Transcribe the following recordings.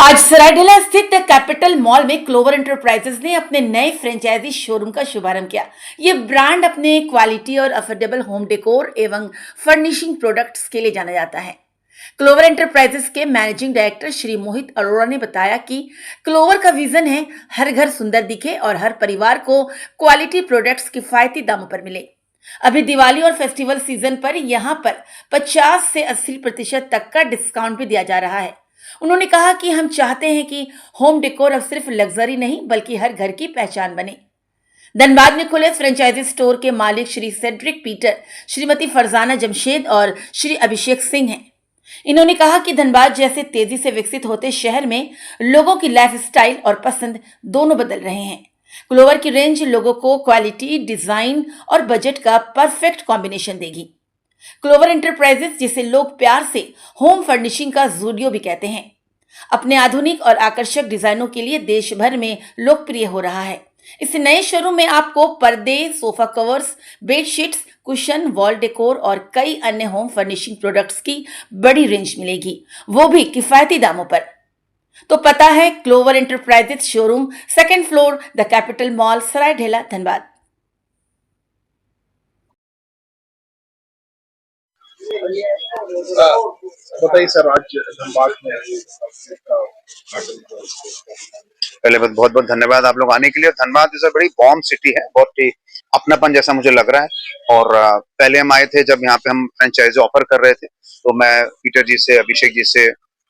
आज सरायढेला स्थित capital mall में क्लोवर एंटरप्राइजेज ने अपने नए फ्रेंचाइजी शोरूम का शुभारंभ किया। ये ब्रांड अपने क्वालिटी और अफोर्डेबल होम डेकोर एवं फर्निशिंग प्रोडक्ट्स के लिए जाना जाता है। क्लोवर एंटरप्राइजेज के मैनेजिंग डायरेक्टर श्री मोहित अरोड़ा ने बताया कि क्लोवर का विजन है हर घर सुंदर दिखे और हर परिवार को क्वालिटी प्रोडक्ट्स किफायती दामों पर मिले। अभी दिवाली और फेस्टिवल सीजन पर यहाँ पर 50 से 80% तक का डिस्काउंट भी दिया जा रहा है। उन्होंने कहा कि हम चाहते हैं कि होम डेकोर अब सिर्फ लग्जरी नहीं बल्कि हर घर की पहचान बने। धनबाद में खुले फ्रेंचाइजी स्टोर के मालिक श्री सेड्रिक पीटर, श्रीमती फरजाना जमशेद और श्री अभिषेक सिंह हैं। इन्होंने कहा कि धनबाद जैसे तेजी से विकसित होते शहर में लोगों की लाइफस्टाइल और पसंद दोनों बदल रहे हैं। क्लोवर की रेंज लोगों को क्वालिटी, डिजाइन और बजट का परफेक्ट कॉम्बिनेशन देगी। क्लोवर एंटरप्राइजेस, जिसे लोग प्यार से होम फर्निशिंग का जूडियो भी कहते हैं, अपने आधुनिक और आकर्षक डिजाइनों के लिए देश भर में लोकप्रिय हो रहा है। इस नए शोरूम में आपको पर्दे, sofa covers, bedsheets, cushion, wall decor और कई अन्य होम फर्निशिंग प्रोडक्ट्स की बड़ी रेंज मिलेगी, वो भी किफायती दामों पर। तो पता है clover enterprises showroom, second floor, the capital mall, Saraidhela, Dhanbad. बताइए सर, आज धनबाद में पहले बहुत बहुत धन्यवाद आप लोग आने के लिए। धनबाद इस बड़ी वार्म सिटी है, बहुत ही अपनापन जैसा मुझे लग रहा है। और पहले हम आए थे जब यहाँ पे हम फ्रेंचाइजी ऑफर कर रहे थे, तो मैं पीटर जी से, अभिषेक जी से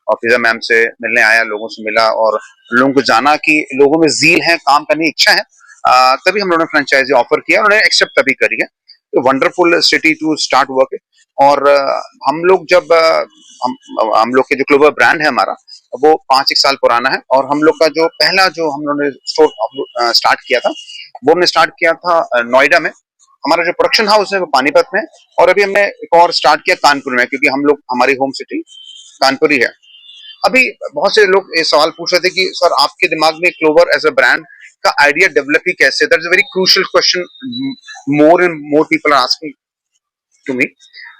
और फिजा मैम से मिलने आया, लोगों से मिला और लोगों को जाना कि लोगों में जील है, काम करने की इच्छा है। तभी हम लोगों ने फ्रेंचाइजी ऑफर किया, उन्होंने एक्सेप्ट तभी करी है। Wonderful city to start work. और हम लोग जब हम लोग के जो क्लोवर ब्रांड है हमारा, वो 5-1 साल पुराना है। और हम लोग का जो पहला जो हम लोगों ने स्टोर स्टार्ट किया था, वो हमने स्टार्ट किया था नोएडा में। हमारा जो प्रोडक्शन हाउस है वो पानीपत में, और अभी हमने एक और स्टार्ट किया कानपुर में, क्योंकि हम लोग, हमारी होम सिटी कानपुर ही है। अभी बहुत से लोग ये सवाल पूछ रहे थे कि सर आपके दिमाग में क्लोवर एज अ ब्रांड का आइडिया डेवलप ही कैसे? That is a very crucial question, more and more people are asking to me.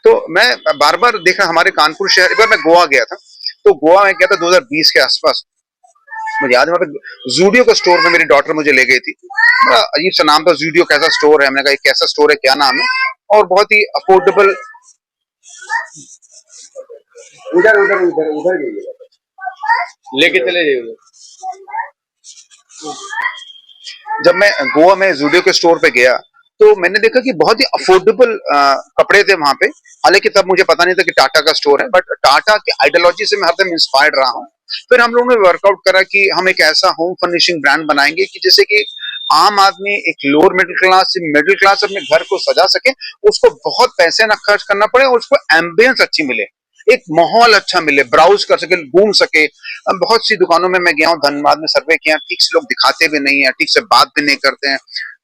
तो मैं बार बार देखा, हमारे कानपुर शहर, एक बार मैं गोवा गया था, तो गोवा में गया था 2020 के आसपास। मुझे याद है वहां पे जूडियो का स्टोर में मेरी डॉटर मुझे ले गई थी। बड़ा अजीब सा नाम था, जूडियो कैसा स्टोर है? हमने कहा कैसा स्टोर है, क्या नाम है? और बहुत ही अफोर्डेबल। उधर उधर उधर उधर गई लेके चले जाइए। जब मैं गोवा में जूडियो के स्टोर पे गया, तो मैंने देखा कि बहुत ही अफोर्डेबल कपड़े थे वहां पे। हालांकि तब मुझे पता नहीं था कि टाटा का स्टोर है, बट टाटा की आइडियोलॉजी से मैं हरदम इंस्पायर्ड रहा हूँ। फिर हम लोगों ने वर्कआउट करा कि हम एक ऐसा होम फर्निशिंग ब्रांड बनाएंगे कि जैसे कि आम आदमी, एक लोअर मिडिल क्लास से मिडिल क्लास अपने घर को सजा सके, उसको बहुत पैसे ना खर्च करना पड़े और उसको एम्बियंस अच्छी मिले, एक माहौल अच्छा मिले, ब्राउज कर सके, घूम सके। बहुत सी दुकानों में मैं गया हूँ धनबाद में, सर्वे किया, ठीक से लोग दिखाते भी नहीं है, ठीक से बात भी नहीं करते हैं,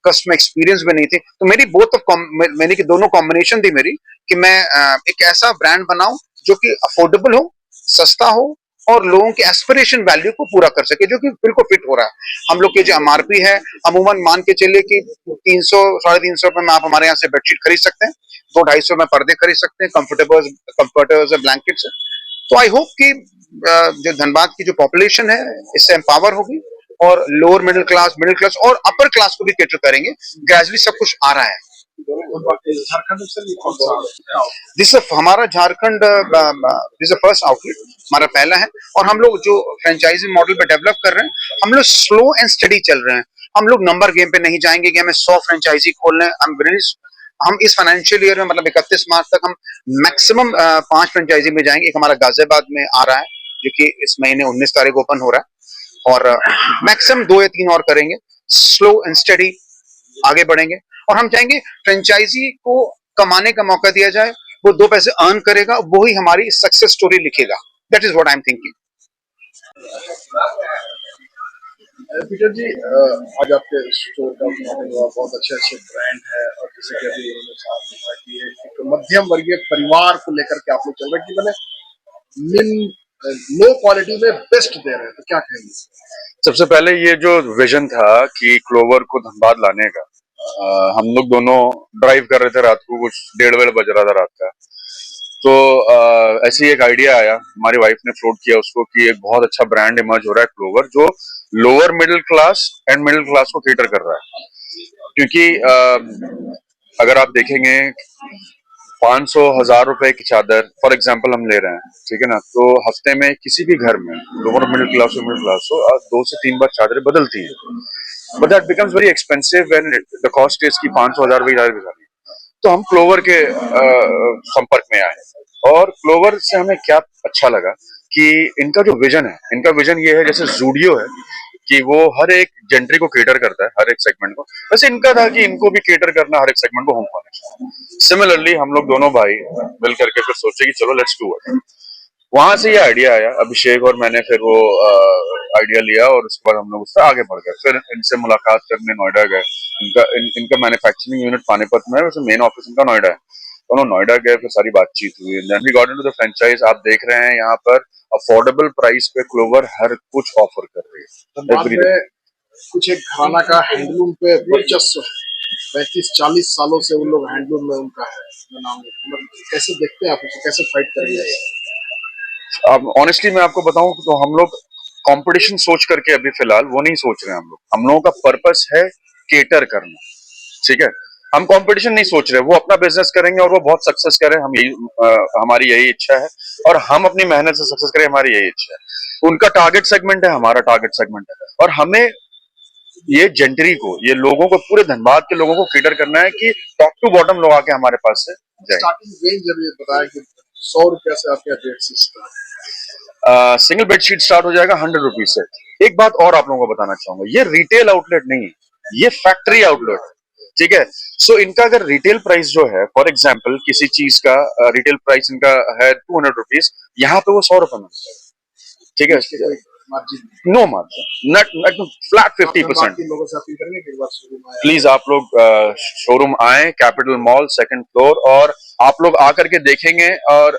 कस्टमर एक्सपीरियंस भी नहीं थी। तो मेरी मैंने की दोनों कॉम्बिनेशन थी मेरी, कि मैं एक ऐसा ब्रांड बनाऊं जो कि अफोर्डेबल हो, सस्ता हो और लोगों के एस्पिरेशन वैल्यू को पूरा कर सके, जो कि बिल्कुल फिट हो रहा है। हम लोग के जो एमआरपी है, अमूमन मान के चलिए कि 300 350 रुपए में आप हमारे यहाँ से बेडशीट खरीद सकते हैं, 200-250 में पर्दे खरीद सकते हैं, कंफर्टेबल्स ब्लैंकेट्स। तो आई होप कि जो धनबाद की जो पॉपुलेशन है इससे एम्पावर होगी, और लोअर मिडिल क्लास और अपर क्लास को भी कैटर करेंगे। ग्रेजुअली सब कुछ आ रहा है। झारखंड से दिस हमारा झारखंड, दिस फर्स्ट आउटलेट, हमारा पहला है। और हम लोग जो फ्रेंचाइजी मॉडल पे डेवलप कर रहे हैं, हम लोग स्लो एंड स्टडी चल रहे हैं। हम लोग नंबर गेम पे नहीं जाएंगे कि हमें 100 फ्रेंचाइजी खोलने हैं। हम इस फाइनेंशियल ईयर में, मतलब 31 मार्च तक, हम मैक्सिमम 5 फ्रेंचाइजी में जाएंगे। एक हमारा गाजियाबाद में आ रहा है, जो कि इस महीने 19 तारीख को ओपन हो रहा है, और मैक्सिमम 2 या 3 और करेंगे। स्लो एंड स्टडी आगे बढ़ेंगे, और हम चाहेंगे फ्रेंचाइजी को कमाने का मौका दिया जाए, वो 2 पैसे अर्न करेगा, वो ही हमारी सक्सेस स्टोरी लिखेगा। That is what I am thinking. Peter ji, आज आपके स्टोर का उद्घाटन हुआ, बहुत अच्छे अच्छे ब्रांड है, और जैसे कि अभी उन्होंने साथ में कि एक मध्यम वर्गीय परिवार को लेकर के आप लोग चल रहे हैं कि मैंने लो क्वालिटी में बेस्ट दे रहे हैं, तो क्या कहेंगे? सबसे पहले ये जो विजन था कि क्लोवर को धनबाद लाने का, हम लोग दोनों ड्राइव कर रहे थे रात को, कुछ 1:30 बज रहा था रात का। तो ऐसे ही एक आइडिया आया, हमारी वाइफ ने फ्लोट किया उसको कि एक बहुत अच्छा ब्रांड इमर्ज हो रहा है क्लोवर, जो lower middle class and middle class को केटर कर रहा है। क्योंकि अगर आप देखेंगे 500,000 रुपए की चादर फॉर एग्जाम्पल हम ले रहे हैं, ठीक है ना, तो हफ्ते में किसी भी घर में लोअर मिडिल क्लास और मिडिल क्लास हो 2 से 3 बार चादरें बदलती है, but that becomes very expensive when the cost is की 500,000 रुपए की चादर बिछानी है। तो हम क्लोवर के संपर्क में आए, और क्लोवर से हमें क्या अच्छा लगा कि इनका जो विजन है, इनका विजन ये है जैसे जूडियो है कि वो हर एक जेंट्री को केटर करता है, हर एक सेगमेंट को, वैसे इनका था कि इनको भी केटर करना हर एक सेगमेंट को होम फर्निश। सिमिलरली हम लोग दोनों भाई मिल करके फिर सोचे कि चलो लेट्स डू इट। वहां से ये आइडिया आया, अभिषेक और मैंने फिर वो आइडिया लिया और उसके बाद हम लोग उससे आगे बढ़ गए। फिर इनसे मुलाकात करने नोएडा गए। इनका मैन्युफैक्चरिंग यूनिट पानीपत में है, वैसे मेन ऑफिस इनका नोएडा है। दोनों नोएडा गए, फिर सारी बातचीत हुई, then we got into the franchise. आप देख रहे हैं यहाँ पर अफोर्डेबल प्राइस पे क्लोवर हर कुछ ऑफर कर रही तो है। बाद में कुछ एक घराना का हैंडलूम पे वर्चस्व है, 35-40 सालों से उन लोग हैंडलूम में उनका है नाम है। मतलब कैसे देखते हैं आप उसको, कैसे फाइट करेंगे? अब ऑनेस्टली मैं आपको बताऊं तो हम लोग कंपटीशन सोच करके अभी फिलहाल वो नहीं सोच रहे हैं। हम लोगों का पर्पस है केटर करना, ठीक है। हम कंपटीशन नहीं सोच रहे, वो अपना बिजनेस करेंगे और वो बहुत सक्सेस करें, हम यही हमारी यही इच्छा है, और हम अपनी मेहनत से सक्सेस करें, हमारी यही इच्छा है। उनका टारगेट सेगमेंट है, हमारा टारगेट सेगमेंट है, और हमें ये जेंटरी को, ये लोगों को, पूरे धनबाद के लोगों को केटर करना है कि टॉप टू बॉटम लोग आके हमारे पास से जाए। स्टार्टिंग रेंज जब ये बताया कि 100 रुपया से आपके रेट से स्टार्ट, सिंगल बेडशीट स्टार्ट हो जाएगा 100 रुपीज से। एक बात और आप लोगों को बताना चाहूंगा, ये रिटेल आउटलेट नहीं है, ये फैक्ट्री आउटलेट है, ठीक है। सो इनका अगर रिटेल प्राइस जो है, फॉर एग्जाम्पल किसी चीज का रिटेल प्राइस इनका है 200 रुपीज, यहाँ पे वो 100 रुपए में, ठीक है। मार्जिन नो मार्जिन, नट फ्लैट 50%। लोगों से अपील करेंगे कि एक बार शोरूम आए। प्लीज आप लोग शोरूम आए, कैपिटल मॉल 2nd फ्लोर, और आप लोग आकर के देखेंगे, और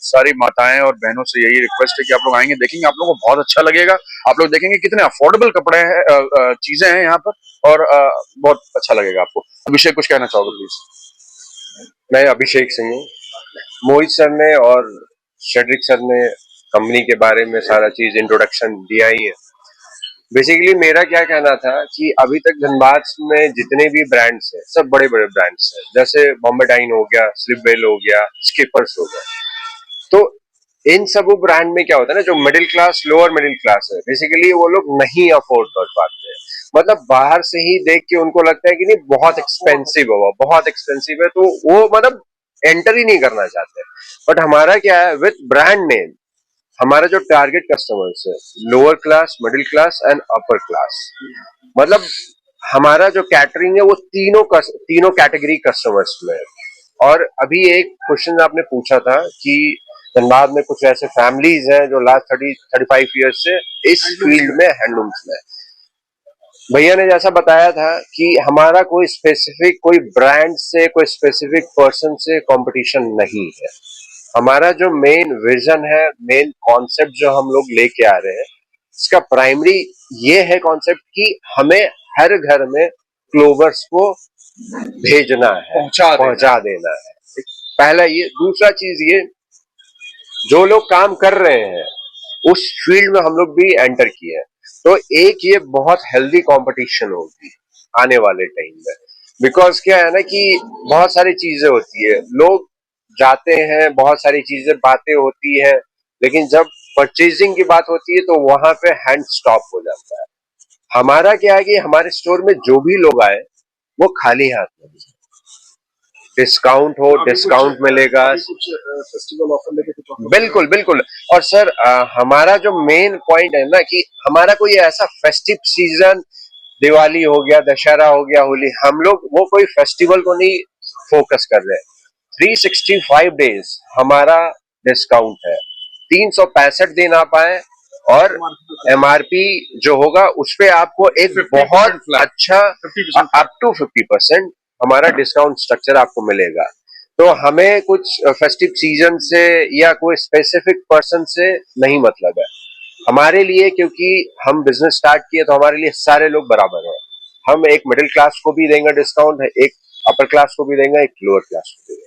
सारी माताएं और बहनों से यही रिक्वेस्ट है कि आप लोग आएंगे, देखेंगे, आप लोगों को बहुत अच्छा लगेगा। आप लोग देखेंगे कितने अफोर्डेबल कपड़े हैं, चीजें हैं यहाँ पर, और बहुत अच्छा लगेगा आपको। अभिषेक कुछ कहना चाहोगे प्लीज? मैं अभिषेक सिंह हूँ। मोहित सर ने और शेड्रिक सर ने कंपनी के बारे में सारा चीज इंट्रोडक्शन दिया ही है। बेसिकली मेरा क्या कहना था कि अभी तक धनबाद में जितने भी ब्रांड्स हैं, सब बड़े बड़े ब्रांड्स हैं, जैसे बॉम्बे डाइन हो गया, स्लिपवेल हो गया, स्किपर्स हो गया। तो इन सब ब्रांड में क्या होता है ना, जो middle class, lower middle class है, बेसिकली वो लोग नहीं अफोर्ड कर पाते हैं। मतलब बाहर से ही देख के उनको लगता है कि नहीं बहुत एक्सपेंसिव होगा, बहुत एक्सपेंसिव है, तो वो मतलब एंटर ही नहीं करना चाहते। बट हमारा क्या है, विद ब्रांड नेम, हमारा जो टारगेट कस्टमर्स है, lower class, middle class and upper class, मतलब हमारा जो कैटरिंग है वो तीनों कैटेगरी कस्टमर्स में है। और अभी एक क्वेश्चन आपने पूछा था कि धनबाद में कुछ ऐसे फैमिलीज हैं जो लास्ट 30-35 ईयर्स से इस फील्ड में, हैंडलूम्स में। भैया ने जैसा बताया था कि हमारा कोई स्पेसिफिक, कोई ब्रांड से, कोई स्पेसिफिक पर्सन से कंपटीशन नहीं है। हमारा जो मेन विजन है, मेन कॉन्सेप्ट जो हम लोग लेके आ रहे हैं, इसका प्राइमरी ये है कॉन्सेप्ट कि हमें हर घर में क्लोवर्स को भेजना है, पहुंचा देना है। पहला ये। दूसरा चीज ये, जो लोग काम कर रहे हैं उस फील्ड में हम लोग भी एंटर किए हैं, तो एक ये बहुत हेल्दी कंपटीशन होगी आने वाले टाइम में। बिकॉज क्या है ना कि बहुत सारी चीजें होती है, लोग जाते हैं, बहुत सारी चीजें, बातें होती है, लेकिन जब परचेजिंग की बात होती है तो वहां पे हैंड स्टॉप हो जाता है। हमारा क्या है कि हमारे स्टोर में जो भी लोग आए वो खाली हाथ में, डिस्काउंट हो, डिस्काउंट मिलेगा, फेस्टिवल ऑफर लेके कुछ offer बिल्कुल बिल्कुल। और सर हमारा जो मेन पॉइंट है ना कि हमारा कोई ऐसा फेस्टिव सीजन, दिवाली हो गया, दशहरा हो गया, होली, हम लोग वो कोई फेस्टिवल को नहीं फोकस कर रहे। 365 डेज हमारा डिस्काउंट है, 365 दिन आप आए, और एमआरपी जो होगा उस पे आपको एक बहुत अच्छा अप टू 50% हमारा डिस्काउंट स्ट्रक्चर आपको मिलेगा। तो हमें कुछ फेस्टिव सीजन से या कोई स्पेसिफिक पर्सन से नहीं मतलब है हमारे लिए, क्योंकि हम बिजनेस स्टार्ट किए तो हमारे लिए सारे लोग बराबर हैं। हम एक मिडिल क्लास को भी देंगे डिस्काउंट, एक अपर क्लास को भी देंगे, एक लोअर क्लास को भी देंगे।